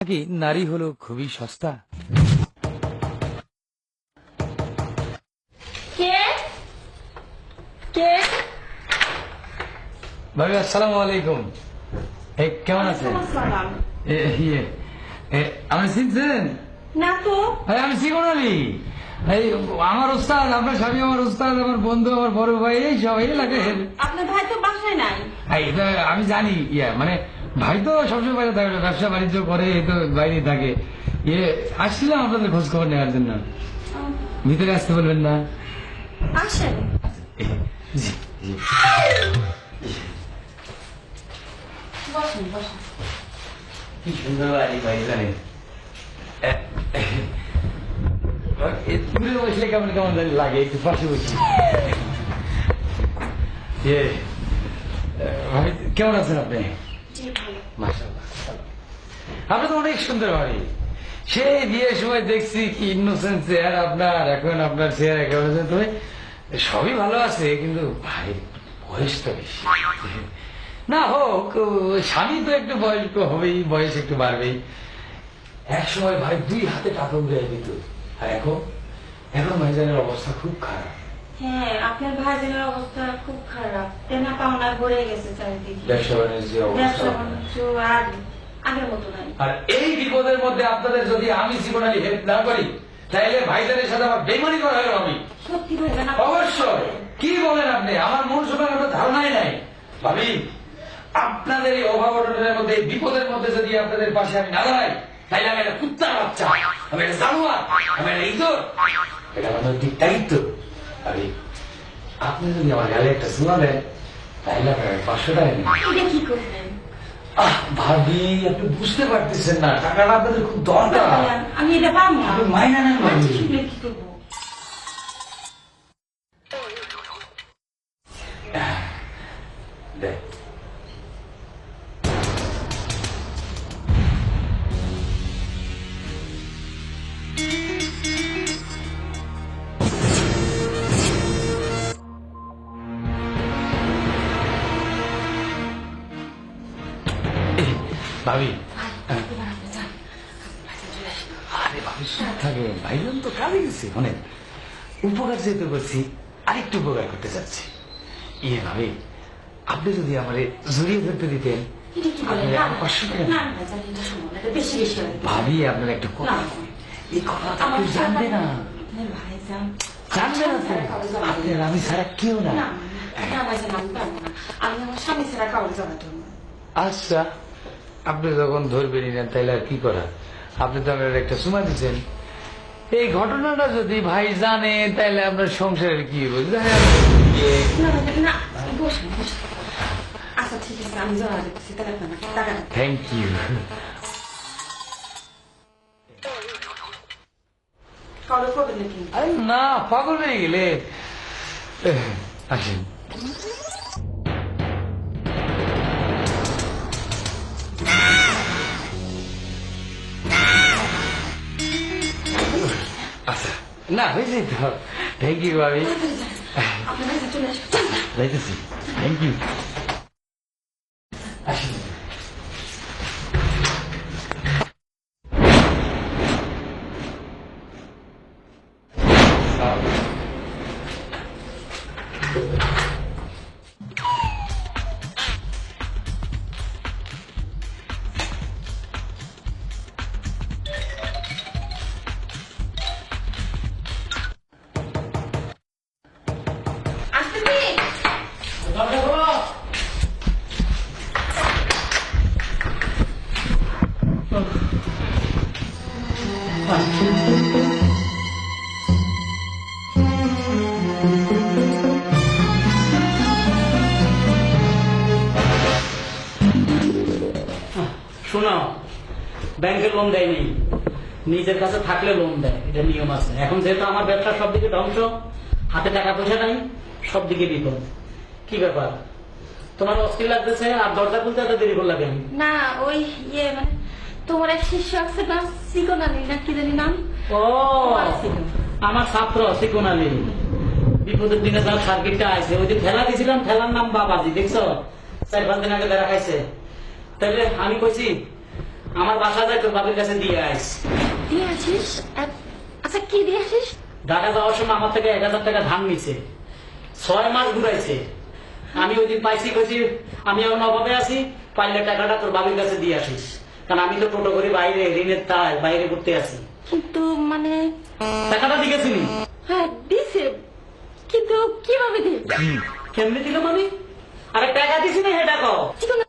নাকি নারী হলো খুবই সস্তা। কে কে ভাবি আসসালামু আলাইকুম। কেমন আছেন? আসসালাম। আমি চিনছেন? না তো। আমি শিকন আলী। আমার উস্তাদ, আপনার স্বামী আমার উস্তাদ, আমার বন্ধু, আমার বড় ভাই, এই সব এই এলাকায়। আপনার ভাই তো বাসায় নাই। আমি জানি মানে ভাই তো সবসময় বাইরে থাকে, ব্যবসা বাণিজ্য করে, তো বাইরে থাকে। আসছিলাম আপনাদের খোঁজ খবর নেওয়ার জন্য। ভিতরে আসতে বলবেন না? আসেন। জি জি। বসেন বসেন। কি সুন্দর বাড়ি ভাই, জানেন দূরে বসলে কেমন কেমন জানি লাগে, একটু পাশে বসি। ভাই কেমন আছেন আপনি? জি ভালো। মাশাআল্লাহ, আপনি তো অনেক সুন্দর বাড়ি। সেই বিয়ের সময় দেখছি কি ইনোসেন্ট চেহারা আপনার, এখন আপনার চেহারা কেমন আছে? তবে সবই ভালো আছে, কিন্তু ভাই বয়স তো বেশি। না হোক, স্বামী তো একটু বয়স্ক হবেই, বয়স একটু বাড়বেই। এক সময় ভাই 2 হাতে টাকা উড়ে দিত, আর এখন ভাইজানের অবস্থা খুব খারাপ। হ্যাঁ, আপনার ভাইজানের অবস্থা খুব খারাপ। দেনা পাওনা ভরে গেছে চারিদিকে। ব্যবসা বাণিজ্য ব্যবসা অবস্থা। বাণিজ্য আর আগের মতো নাই। আর এই বিপদের মধ্যে আপনাদের যদি আমি জীবনালী হেল্প না করি, তাহলে ভাইজানের সাথে আমার বেমানি করা হলো। আমি সত্যি ভাইজান অবশ্যই। কি বলেন আপনি? আমার মন শোনার কোনো ধারণাই নাই। ভাবি, আপনাদের এই অভাব অনটনের মধ্যে, এই বিপদের মধ্যে যদি আপনাদের পাশে আমি না দাঁড়াই, তাইলে আমি একটা কুত্তার বাচ্চা, আমি একটা জানোয়ার, আমি একটা ইঁদুর। এটা আমার নৈতিক দায়িত্ব। ভাবি, আপনি যদি আমার গালে একটা চুমা দেন, তাইলে আপনার 500 টাকা দিন। এটা কি করবেন? ভাবি, আপনি বুঝতে পারতেছেন না, টাকাটা আপনাদের খুব দরকার। আমি এটা পাবো না। আপনি মাইনা নেন ভাবি। কি করবো? দেখ, ভাবি, আরে ভাবি শুনে থাকে, ভাইজান তো কাজে গেছে, অনেক উপকার যেহেতু করছি, আরেকটু উপকার করতে চাচ্ছি। ভাবি, আপনি যদি আমার জড়িয়ে ধরতে দিতেন, এটা কি বলেন? আপনি না, আমার 500 টাকা। না, ভাইজান, এটা সম্ভব না। এটা বেশি বেশি হয়। ভাবি, আপনার একটা কথা, না। এই কথাটা কেউ জানবে না, আপনার ভাইজান জানবে না তো। আপনার আমি ছাড়া কেউ না। না, না ভাইজান, আমি পারবো না। আমি আমার স্বামী ছাড়া কাউকে জানাতে পারবো না। আচ্ছা, আপনি যখন ধরবেন নেন, তাইলে আর কি করা? আপনি তো আমার একটা সুমা দিচ্ছেন। এই ঘটনাটা যদি ভাই জানে, তাইলে আপনার সংসারের কি হবে? না, ভাইজান, না, বসেন, বসেন। আচ্ছা, ঠিক আছে, আমি জানা দিচ্ছি। টাকা দেন, টাকা দেন। Thank you. কাউকে করবেন না কিন্তু। আরে না, পাগল হয়ে গেলে। আসেন। আচ্ছা, না হয়েছে তো। থ্যাংক ইউ ভাবি। আপনার ভাইজান চলে আসবে। যাইতেছি। Thank you. আসেন। আসতেছি। শোনো, ব্যাংকে লোন দেয়নি, নিজের কাছে থাকলে লোন দেয়, এটা নিয়ম আছে। এখন যেহেতু আমার ব্যবসা সব দিকে ধ্বংস, হাতে টাকা পয়সা নাই, সব দিকে বিপদ। কি ব্যাপার, তোমার অস্থির লাগতেছে আর দরজা খুলতে এত দেরি করলে কেন? না, ওই মানে তোমার এক শিষ্য আছে না, সিকন আলী না কি জানি নাম। ও, আমার ছাত্র সিকুন আলী। বিপদের দিনে তার সার্কিটটা আছে, ওই যে ঠেলা দিয়েছিলাম, ঠেলার নাম বাবাজি, দেখছো? 4-5 দিন আগে দেখা খাইছে। তাহলে আমি কইছি আমার বাসা যায় তোর বাবির কাছে দিয়ে আইস। দিয়ে আসিস? আচ্ছা কি দিয়ে আসিস? ঢাকা যাওয়ার সময় আমার থেকে 1000 টাকা ধান নিছে, 6 মাস ঘুরাইছে। আমি ওই দিন পাইছি, কইছি আমি এখন অভাবে আছি, পাইলে টাকাটা তোর বাবির কাছে দিয়ে আসিস, কারণ আমি তো টোটো করি বাইরে, ঋণের তাই বাইরে ঘুরতে আছি। কিন্তু মানে টাকাটা দিয়েছিনি? হ্যাঁ দিছে, কিন্তু কিভাবে দিল? কেমনি দিল মানে? আরে টাকা দিছি না, এটা কও। চিকন